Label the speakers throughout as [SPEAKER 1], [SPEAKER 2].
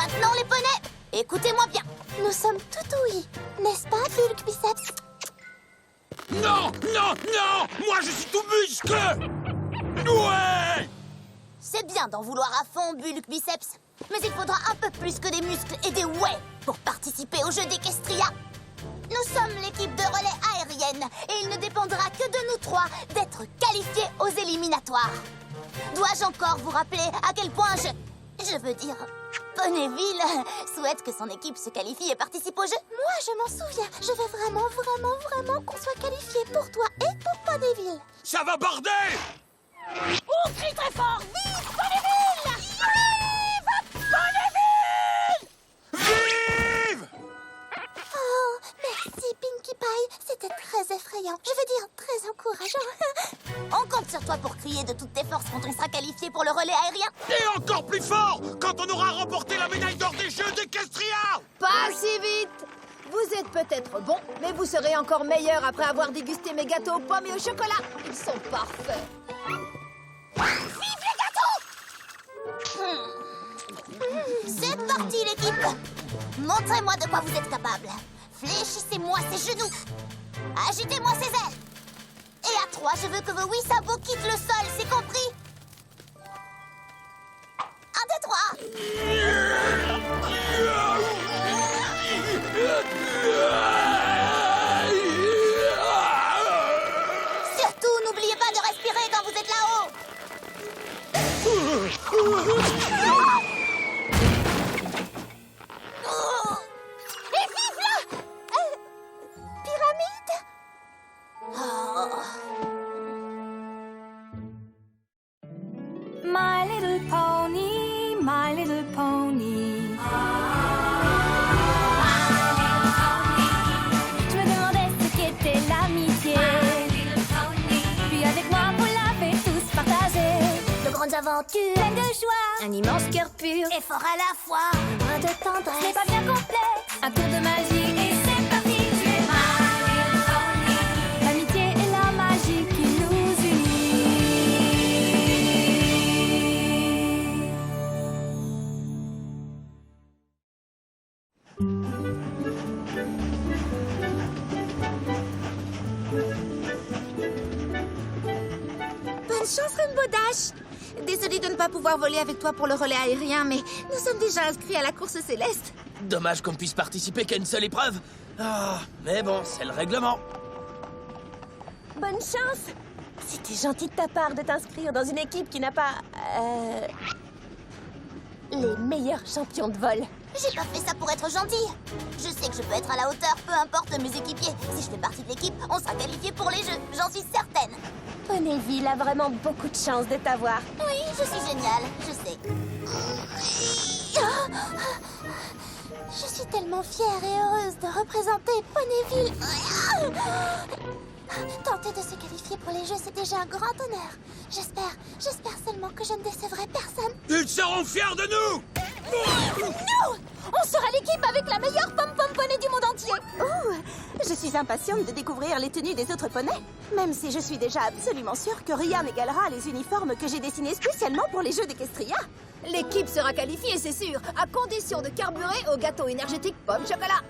[SPEAKER 1] Maintenant, les poneys, écoutez-moi bien. Nous sommes tout ouïs, n'est-ce pas, Bulk Biceps?
[SPEAKER 2] Non, non, non! Moi, je suis tout muscle! Ouais!
[SPEAKER 1] C'est bien d'en vouloir à fond, Bulk Biceps. Mais il faudra un peu plus que des muscles et des ouais pour participer au jeu d'Equestria. Nous sommes l'équipe de relais aérienne et il ne dépendra que de nous trois d'être qualifiés aux éliminatoires. Dois-je encore vous rappeler à quel point je veux dire, Ponyville souhaite que son équipe se qualifie et participe au jeu? Moi, je m'en souviens. Je veux vraiment qu'on soit qualifiés pour toi et pour Ponyville.
[SPEAKER 2] Ça va barder!
[SPEAKER 1] On crie très fort. Vive Ponyville! Vive Ponyville!
[SPEAKER 2] Vive!
[SPEAKER 1] Oh, merci Pinkie Pie. C'était très effrayant. Je veux dire, très encourageant. On compte sur toi pour crier de toutes tes forces quand on sera qualifié pour le relais aérien.
[SPEAKER 2] Et encore plus fort quand on aura remporté la médaille d'or des Jeux d'Equestria!
[SPEAKER 3] Pas si vite! Vous êtes peut-être bon, mais vous serez encore meilleur après avoir dégusté mes gâteaux aux pommes et au chocolat. Ils sont parfaits.
[SPEAKER 1] Vive les gâteaux! C'est parti, l'équipe! Montrez-moi de quoi vous êtes capable. Fléchissez-moi ces genoux. Agitez-moi ces ailes. Et à 3, je veux que vos 8 sabots quittent le sol, c'est compris? 1, 2, 3. Surtout, n'oubliez pas de respirer quand vous êtes là-haut. Et vive là! Pyramide?
[SPEAKER 4] My little pony, my little pony. Je me demandais ce qu'était l'amitié. Puis avec moi, vous l'avez tous partagé.
[SPEAKER 1] De grandes aventures,
[SPEAKER 4] Pleine de joie,
[SPEAKER 3] Un immense cœur pur.
[SPEAKER 1] et fort à la fois, plein de
[SPEAKER 4] ce n'est
[SPEAKER 1] tendresse.
[SPEAKER 4] pas bien complexe. Un tour de magie et c'est parti. Tu es my little pony. L'amitié et la magie qui nous unit.
[SPEAKER 3] Bonne chance, Rainbow Dash. Désolée de ne pas pouvoir voler avec toi pour le relais aérien, mais nous sommes déjà inscrits à la course céleste.
[SPEAKER 5] Dommage qu'on ne puisse participer qu'à une seule épreuve. Ah, mais bon, c'est le règlement.
[SPEAKER 3] Bonne chance. C'était gentil de ta part de t'inscrire dans une équipe qui n'a pas... les meilleurs champions de vol.
[SPEAKER 1] J'ai pas fait ça pour être gentille. Je sais que je peux être à la hauteur, peu importe mes équipiers. Si je fais partie de l'équipe, on sera qualifié pour les jeux, j'en suis certaine.
[SPEAKER 3] Ponyville a vraiment beaucoup de chance de t'avoir.
[SPEAKER 1] Oui, je suis géniale, je sais. Je suis tellement fière et heureuse de représenter Ponyville. Tenter de se qualifier pour les jeux, c'est déjà un grand honneur. J'espère seulement que je ne décevrai personne.
[SPEAKER 2] Ils seront fiers de nous!
[SPEAKER 1] Nous! On sera l'équipe avec la meilleure pom-pom poney du monde entier.
[SPEAKER 3] Oh, je suis impatiente de découvrir les tenues des autres poneys. Même si je suis déjà absolument sûre que rien n'égalera les uniformes que j'ai dessinés spécialement pour les Jeux d'Equestria. L'équipe sera qualifiée, c'est sûr, à condition de carburer au gâteau énergétique pomme chocolat.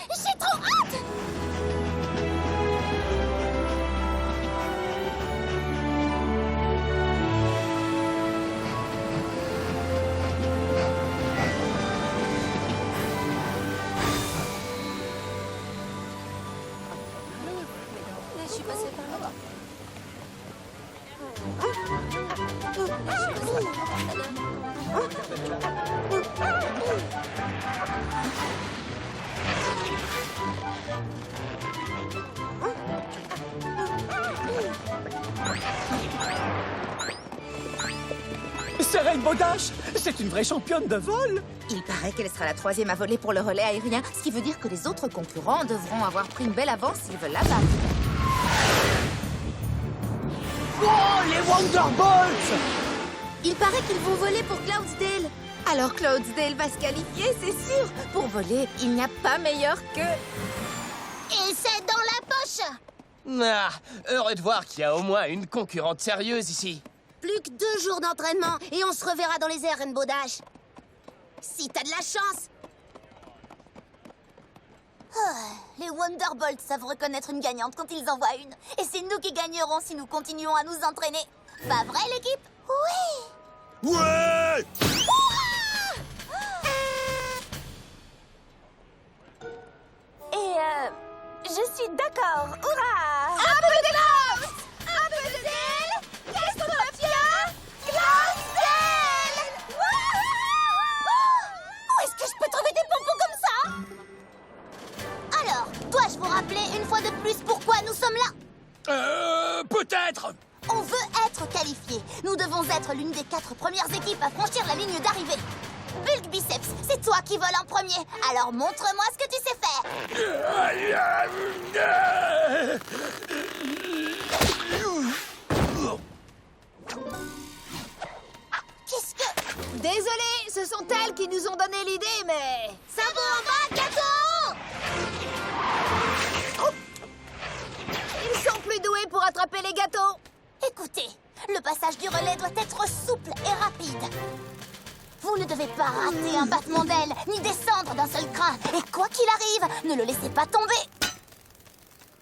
[SPEAKER 1] J'ai trop hâte!
[SPEAKER 3] Je suis passée par là.
[SPEAKER 6] C'est Rainbow Dash! C'est une vraie championne de vol!
[SPEAKER 3] Il paraît qu'elle sera la 3e à voler pour le relais aérien, ce qui veut dire que les autres concurrents devront avoir pris une belle avance s'ils veulent la battre.
[SPEAKER 6] Oh, les Wonderbolts!
[SPEAKER 3] Il paraît qu'ils vont voler pour Cloudsdale. Alors Cloudsdale va se qualifier, c'est sûr. Pour voler, il n'y a pas meilleur que...
[SPEAKER 1] Et c'est dans la poche!
[SPEAKER 5] Ah, heureux de voir qu'il y a au moins une concurrente sérieuse ici.
[SPEAKER 1] Plus que 2 jours d'entraînement et on se reverra dans les airs, Rainbow Dash.
[SPEAKER 3] Si t'as de la chance.
[SPEAKER 1] Les Wonderbolts savent reconnaître une gagnante quand ils en voient une. Et c'est nous qui gagnerons si nous continuons à nous entraîner. Pas vrai, l'équipe? Oui!
[SPEAKER 2] Ouais!
[SPEAKER 3] Et je suis d'accord. Hurrah! Un peu de Klaus! Un peu de zèle! Castrofia! Klaus-Zèle! Où est-ce que je peux trouver des pompons comme ça?
[SPEAKER 1] Alors, dois-je vous rappeler une fois de plus pourquoi nous sommes là?
[SPEAKER 2] Peut-être!
[SPEAKER 1] On veut être qualifiés. Nous devons être l'une des 4 premières équipes à franchir la ligne d'arrivée. Bulk Biceps, c'est toi qui voles en premier. Alors montre-moi ce que tu sais faire. Qu'est-ce que...
[SPEAKER 3] Désolé, ce sont elles qui nous ont donné l'idée, mais...
[SPEAKER 1] Sabot en bas, gâteau!
[SPEAKER 3] Ils sont plus doués pour attraper les gâteaux.
[SPEAKER 1] Écoutez, le passage du relais doit être souple et rapide. Vous ne devez pas rater un battement d'aile, ni descendre d'un seul crin. Et quoi qu'il arrive, ne le laissez pas tomber.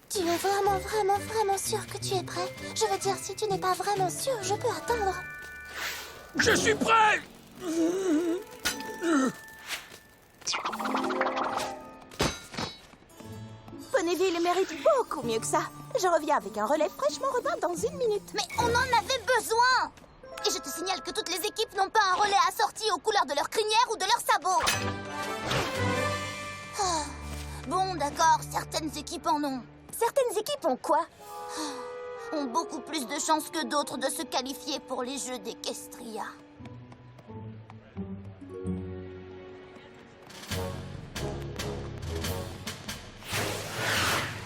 [SPEAKER 1] Tu es vraiment sûr que tu es prêt? Je veux dire, si tu n'es pas vraiment sûr, je peux attendre.
[SPEAKER 2] Je suis prêt!
[SPEAKER 3] Ponyville mérite beaucoup mieux que ça. Je reviens avec un relais fraîchement repeint dans 1 minute.
[SPEAKER 1] Mais on en avait besoin! Et je te signale que toutes les équipes n'ont pas un relais assorti aux couleurs de leur crinière ou de leurs sabots. Ah, bon, d'accord, certaines équipes en ont.
[SPEAKER 3] Certaines équipes ont quoi?
[SPEAKER 1] Ont beaucoup plus de chances que d'autres de se qualifier pour les Jeux d'Equestria.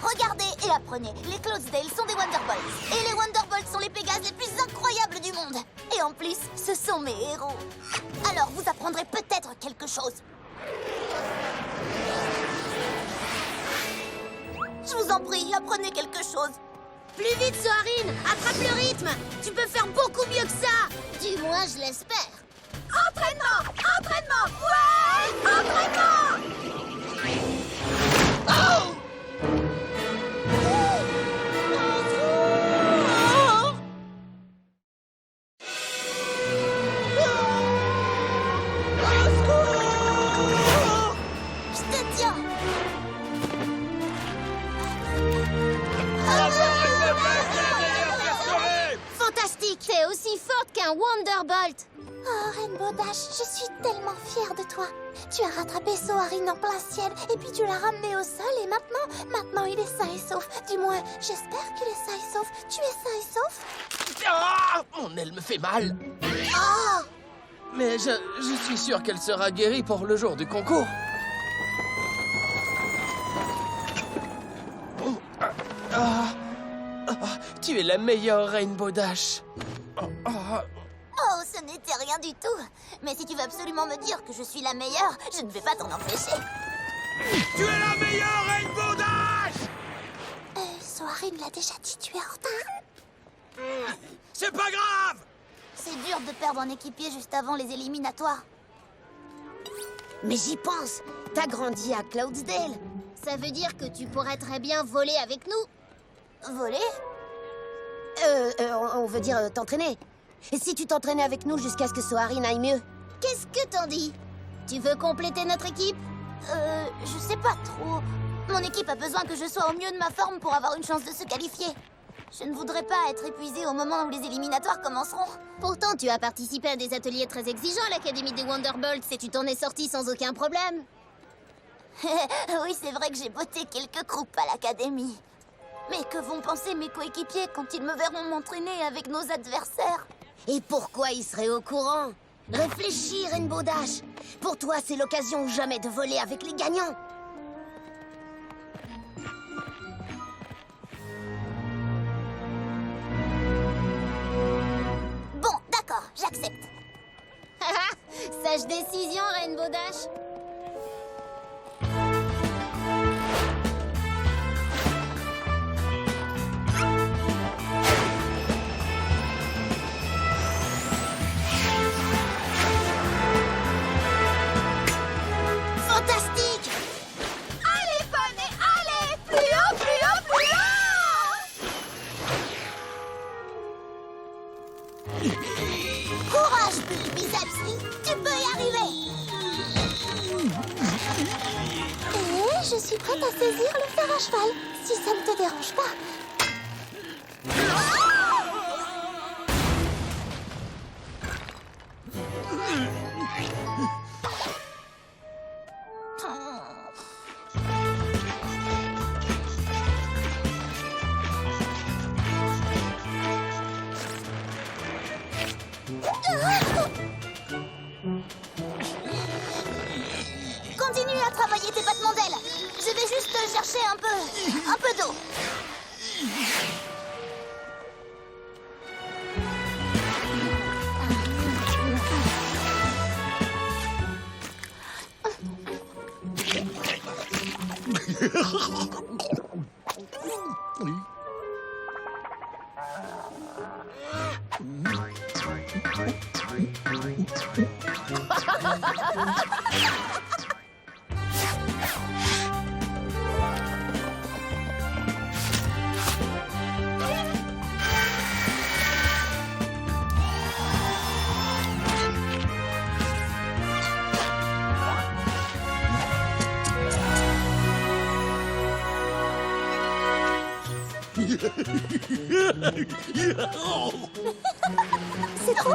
[SPEAKER 1] Regardez et apprenez. Les Cloudsdale sont des Wonderbolts. Et les Wonderbolts sont les Pégases les plus incroyables du monde. Et en plus, ce sont mes héros. Alors, vous apprendrez peut-être quelque chose. Je vous en prie, apprenez quelque chose.
[SPEAKER 3] Plus vite, Soarine! Attrape le rythme! Tu peux faire beaucoup mieux que ça!
[SPEAKER 1] Du moins, je l'espère.
[SPEAKER 3] Entraînement! Entraînement! Ouais! Entraînement!
[SPEAKER 1] Je te tiens.
[SPEAKER 3] Fantastique! T'es aussi forte qu'un Wonderbolt!
[SPEAKER 1] Oh, Rainbow Dash, je suis tellement fière de toi. Tu as rattrapé Soarine en plein ciel et puis tu l'as ramené au sol et maintenant il est sain et sauf. Du moins, j'espère qu'il est sain et sauf. Tu es sain et sauf?
[SPEAKER 5] Ah! Mon aile me fait mal.
[SPEAKER 1] Oh!
[SPEAKER 5] Mais je suis sûr qu'elle sera guérie pour le jour du concours. Tu es la meilleure, Rainbow Dash.
[SPEAKER 1] Oh, ce n'était rien du tout. Mais si tu veux absolument me dire que je suis la meilleure, je ne vais pas t'en empêcher.
[SPEAKER 2] Tu es la meilleure, Rainbow Dash!
[SPEAKER 1] Soarine l'a déjà dit, tu es en retard.
[SPEAKER 2] C'est pas grave!
[SPEAKER 1] C'est dur de perdre un équipier juste avant les éliminatoires.
[SPEAKER 3] Mais j'y pense! T'as grandi à Cloudsdale. Ça veut dire que tu pourrais très bien voler avec nous.
[SPEAKER 1] Voler?
[SPEAKER 3] On veut dire t'entraîner. Et si tu t'entraînais avec nous jusqu'à ce que Soarine aille mieux?
[SPEAKER 1] Qu'est-ce que t'en dis? Tu veux compléter notre équipe? Je sais pas trop. Mon équipe a besoin que je sois au mieux de ma forme pour avoir une chance de se qualifier. Je ne voudrais pas être épuisée au moment où les éliminatoires commenceront.
[SPEAKER 3] Pourtant, tu as participé à des ateliers très exigeants à l'Académie des Wonderbolts et tu t'en es sorti sans aucun problème.
[SPEAKER 1] Oui, c'est vrai que j'ai botté quelques croupes à l'académie. Mais que vont penser mes coéquipiers quand ils me verront m'entraîner avec nos adversaires?
[SPEAKER 3] Et pourquoi ils seraient au courant? Réfléchis, Rainbow Dash. Pour toi, c'est l'occasion ou jamais de voler avec les gagnants.
[SPEAKER 1] Bon, d'accord, j'accepte.
[SPEAKER 3] Sage décision, Rainbow Dash.
[SPEAKER 1] Courage, Bulk Biceps. Tu peux y arriver. Et je suis prête à saisir le fer à cheval, si ça ne te dérange pas. Continue à travailler tes battements d'ailes. Je vais juste chercher un peu d'eau. C'est trop.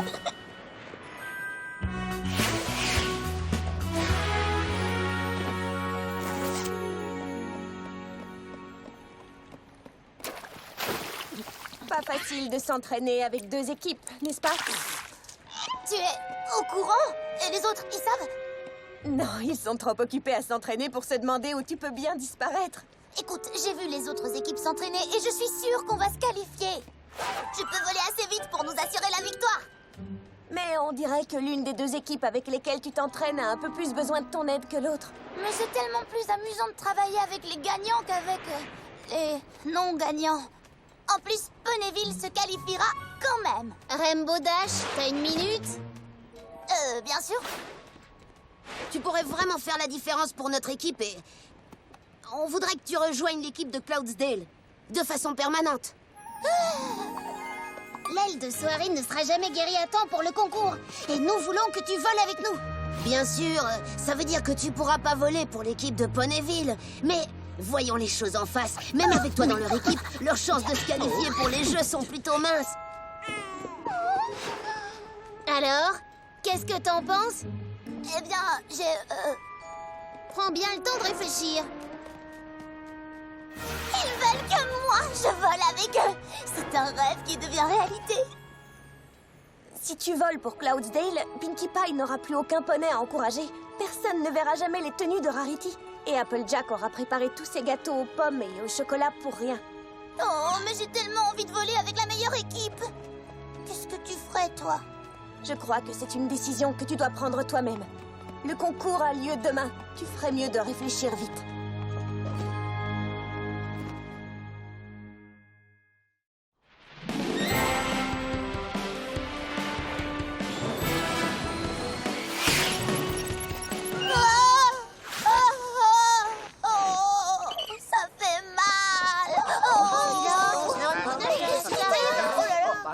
[SPEAKER 3] Pas facile de s'entraîner avec 2 équipes, n'est-ce pas?
[SPEAKER 1] Tu es au courant? Et les autres, ils savent?
[SPEAKER 3] Non, ils sont trop occupés à s'entraîner pour se demander où tu peux bien disparaître.
[SPEAKER 1] Écoute, j'ai vu les autres équipes s'entraîner et je suis sûre qu'on va se qualifier. Je peux voler assez vite pour nous assurer la victoire.
[SPEAKER 3] Mais on dirait que l'une des 2 équipes avec lesquelles tu t'entraînes a un peu plus besoin de ton aide que l'autre.
[SPEAKER 1] Mais c'est tellement plus amusant de travailler avec les gagnants qu'avec les non-gagnants. En plus, Ponyville se qualifiera quand même. Rainbow Dash, t'as une minute? Bien sûr.
[SPEAKER 7] Tu pourrais vraiment faire la différence pour notre équipe et... On voudrait que tu rejoignes l'équipe de Cloudsdale, de façon permanente.
[SPEAKER 1] L'aile de Soarin ne sera jamais guérie à temps pour le concours. Et nous voulons que tu voles avec nous.
[SPEAKER 7] Bien sûr, ça veut dire que tu pourras pas voler pour l'équipe de Ponyville. Mais voyons les choses en face. Même avec toi dans leur équipe, leurs chances de se qualifier pour les jeux sont plutôt minces.
[SPEAKER 1] Alors, qu'est-ce que t'en penses? Eh bien,
[SPEAKER 7] Prends bien le temps de réfléchir.
[SPEAKER 1] Ils veulent que moi, je vole avec eux. C'est un rêve qui devient réalité.
[SPEAKER 3] Si tu voles pour Cloudsdale, Pinkie Pie n'aura plus aucun poney à encourager. Personne ne verra jamais les tenues de Rarity. Et Applejack aura préparé tous ses gâteaux aux pommes et au chocolat pour rien.
[SPEAKER 1] Oh, mais j'ai tellement envie de voler avec la meilleure équipe. Qu'est-ce que tu ferais, toi?
[SPEAKER 3] Je crois que c'est une décision que tu dois prendre toi-même. Le concours a lieu demain. Tu ferais mieux de réfléchir vite.
[SPEAKER 1] Ça fait mal.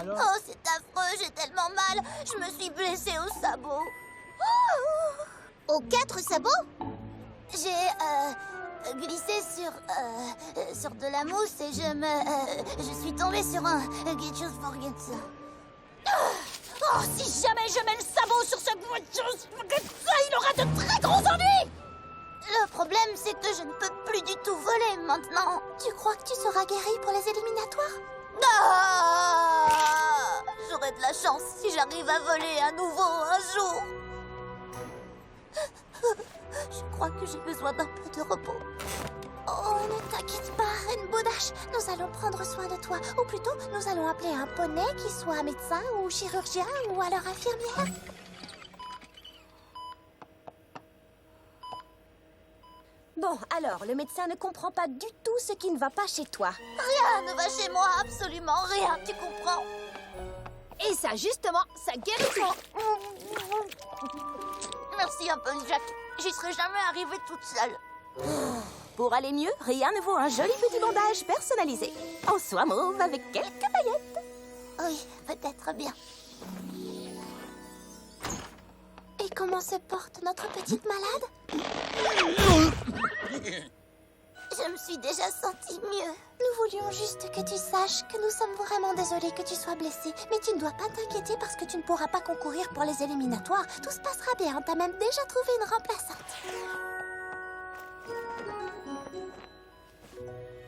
[SPEAKER 1] Oh, c'est affreux, j'ai tellement mal. Je me suis blessée au sabot.
[SPEAKER 7] Aux 4 sabots?
[SPEAKER 1] J'ai glissé sur de la mousse et je suis tombée sur un Get Chose for Get Ça. Oh, si jamais je mets le sabot sur ce Get Chose for Get Ça, il aura de très gros ennuis. Le problème, c'est que je ne peux plus du tout voler maintenant. Tu crois que tu seras guérie pour les éliminatoires? Ah! J'aurai de la chance si j'arrive à voler à nouveau un jour. Je crois que j'ai besoin d'un peu de repos. Oh, ne t'inquiète pas, Rainbow Dash. Nous allons prendre soin de toi. Ou plutôt, nous allons appeler un poney qui soit médecin ou chirurgien ou alors infirmière.
[SPEAKER 3] Bon, alors, le médecin ne comprend pas du tout ce qui ne va pas chez toi.
[SPEAKER 1] Rien ne va chez moi, absolument rien, tu comprends?
[SPEAKER 7] Et ça, justement, ça guérit.
[SPEAKER 1] Merci Applejack. J'y serais jamais arrivée toute seule.
[SPEAKER 3] Pour aller mieux, rien ne vaut un joli petit bandage personnalisé. En soie mauve avec quelques paillettes.
[SPEAKER 1] Oui, peut-être bien.
[SPEAKER 3] comment se porte notre petite malade? Je me suis déjà sentie mieux. Nous voulions juste que tu saches que nous sommes vraiment désolés que tu sois blessé. Mais tu ne dois pas t'inquiéter parce que tu ne pourras pas concourir pour les éliminatoires. Tout se passera bien. T'as même déjà trouvé une remplaçante.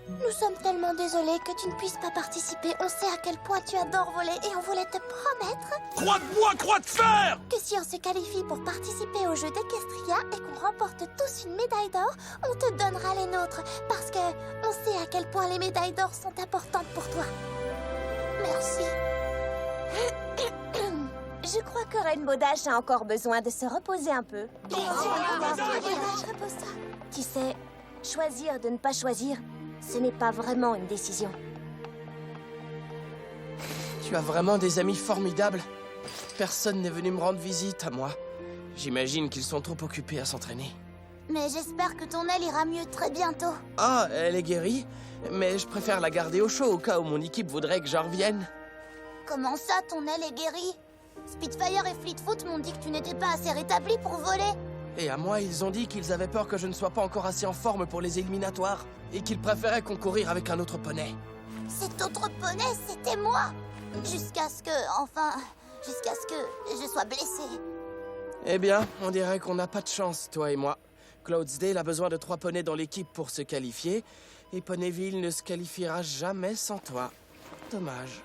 [SPEAKER 3] Nous sommes tellement désolés que tu ne puisses pas participer. On sait à quel point tu adores voler et on voulait te promettre
[SPEAKER 2] Croix de bois, croix de fer!
[SPEAKER 3] que si on se qualifie pour participer au jeu d'Equestria et qu'on remporte tous une médaille d'or, on te donnera les nôtres parce que on sait à quel point les médailles d'or sont importantes pour toi. Merci. Je crois que Rainbow Dash a encore besoin de se reposer un peu. Repose-toi. Tu sais, choisir de ne pas choisir, ce n'est pas vraiment une décision.
[SPEAKER 5] Tu as vraiment des amis formidables. Personne n'est venu me rendre visite à moi. J'imagine qu'ils sont trop occupés à s'entraîner.
[SPEAKER 1] Mais j'espère que ton aile ira mieux très bientôt.
[SPEAKER 5] Ah, elle est guérie, mais je préfère la garder au chaud au cas où mon équipe voudrait que j'en revienne.
[SPEAKER 1] Comment ça, ton aile est guérie? Spitfire et Fleetfoot m'ont dit que tu n'étais pas assez rétabli pour voler.
[SPEAKER 5] Et à moi, ils ont dit qu'ils avaient peur que je ne sois pas encore assez en forme pour les éliminatoires et qu'ils préféraient concourir avec un autre poney.
[SPEAKER 1] Cet autre poney, c'était moi. Jusqu'à ce que je sois blessée.
[SPEAKER 5] Eh bien, on dirait qu'on n'a pas de chance, toi et moi. Cloudsdale a besoin de 3 poneys dans l'équipe pour se qualifier, et Ponyville ne se qualifiera jamais sans toi. Dommage.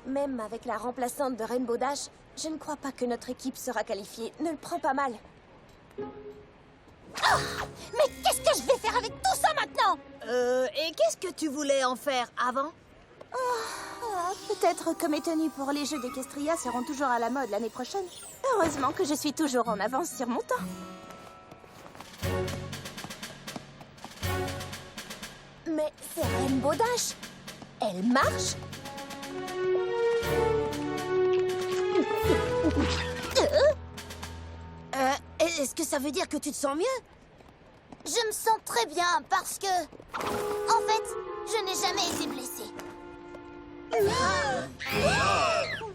[SPEAKER 3] Même avec la remplaçante de Rainbow Dash, je ne crois pas que notre équipe sera qualifiée. Ne le prends pas mal. Mais qu'est-ce que je vais faire avec tout ça maintenant?
[SPEAKER 7] Et qu'est-ce que tu voulais en faire avant?
[SPEAKER 3] Peut-être que mes tenues pour les Jeux d'Equestria seront toujours à la mode l'année prochaine. Heureusement que je suis toujours en avance sur mon temps. Mais c'est Rainbow Dash. Elle marche?
[SPEAKER 7] Est-ce que ça veut dire que tu te sens mieux?
[SPEAKER 1] Je me sens très bien parce que... En fait, je n'ai jamais été blessée.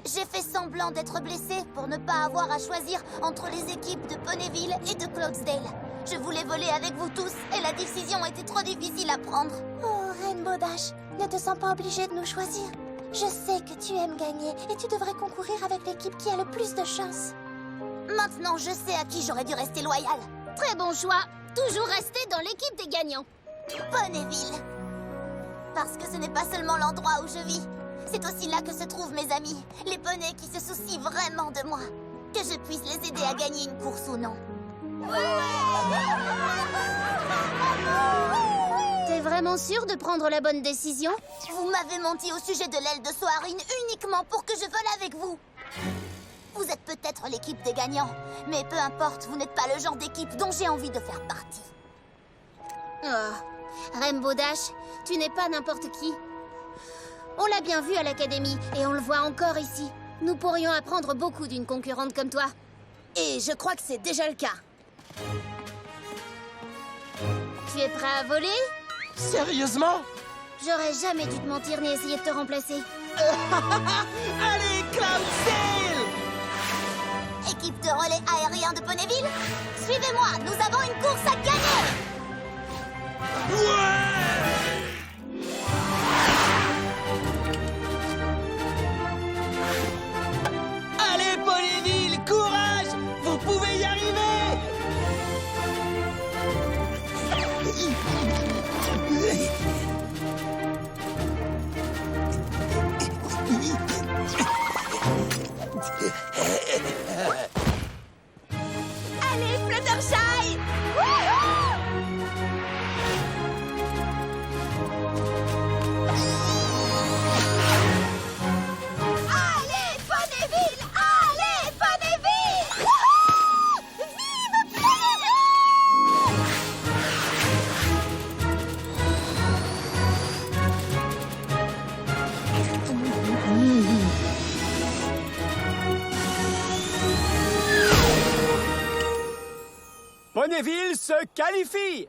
[SPEAKER 1] J'ai fait semblant d'être blessée pour ne pas avoir à choisir entre les équipes de Ponyville et de Cloudsdale. Je voulais voler avec vous tous et la décision était trop difficile à prendre.
[SPEAKER 3] Oh, Rainbow Dash, ne te sens pas obligée de nous choisir. Je sais que tu aimes gagner et tu devrais concourir avec l'équipe qui a le plus de chance.
[SPEAKER 1] Maintenant, je sais à qui j'aurais dû rester loyale.
[SPEAKER 7] Très bon choix. Toujours rester dans l'équipe des gagnants.
[SPEAKER 1] Ponyville. Parce que ce n'est pas seulement l'endroit où je vis. C'est aussi là que se trouvent mes amis, les poneys qui se soucient vraiment de moi. Que je puisse les aider à gagner une course ou non.
[SPEAKER 7] T'es vraiment sûre de prendre la bonne décision?
[SPEAKER 1] Vous m'avez menti au sujet de l'aile de Soarine uniquement pour que je vole avec vous. Vous êtes peut-être l'équipe des gagnants, mais peu importe, vous n'êtes pas le genre d'équipe dont j'ai envie de faire partie.
[SPEAKER 7] Oh, Rainbow Dash, tu n'es pas n'importe qui. On l'a bien vu à l'académie et on le voit encore ici. Nous pourrions apprendre beaucoup d'une concurrente comme toi. Et je crois que c'est déjà le cas. Tu es prêt à voler?
[SPEAKER 5] Sérieusement?
[SPEAKER 7] J'aurais jamais dû te mentir ni essayer de te remplacer.
[SPEAKER 5] Allez, Cloudsdale!
[SPEAKER 1] Équipe de relais aérien de Ponyville, suivez-moi, nous avons une course à gagner!
[SPEAKER 5] Allez, Ponyville, courage! Vous pouvez y arriver!
[SPEAKER 3] Allez, Fluttershy! Allez, Ponyville! Allez, Ponyville! Wouhou! Vive Ponyville!
[SPEAKER 6] Ponyville se qualifie.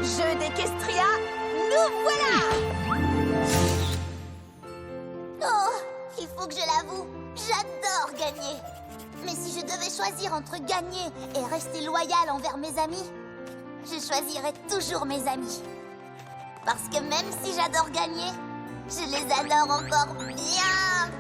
[SPEAKER 3] Jeux d'Equestria, nous voilà!
[SPEAKER 1] Oh, il faut que je l'avoue, j'adore gagner. Mais si je devais choisir entre gagner et rester loyal envers mes amis, je choisirais toujours mes amis. Parce que même si j'adore gagner, je les adore encore bien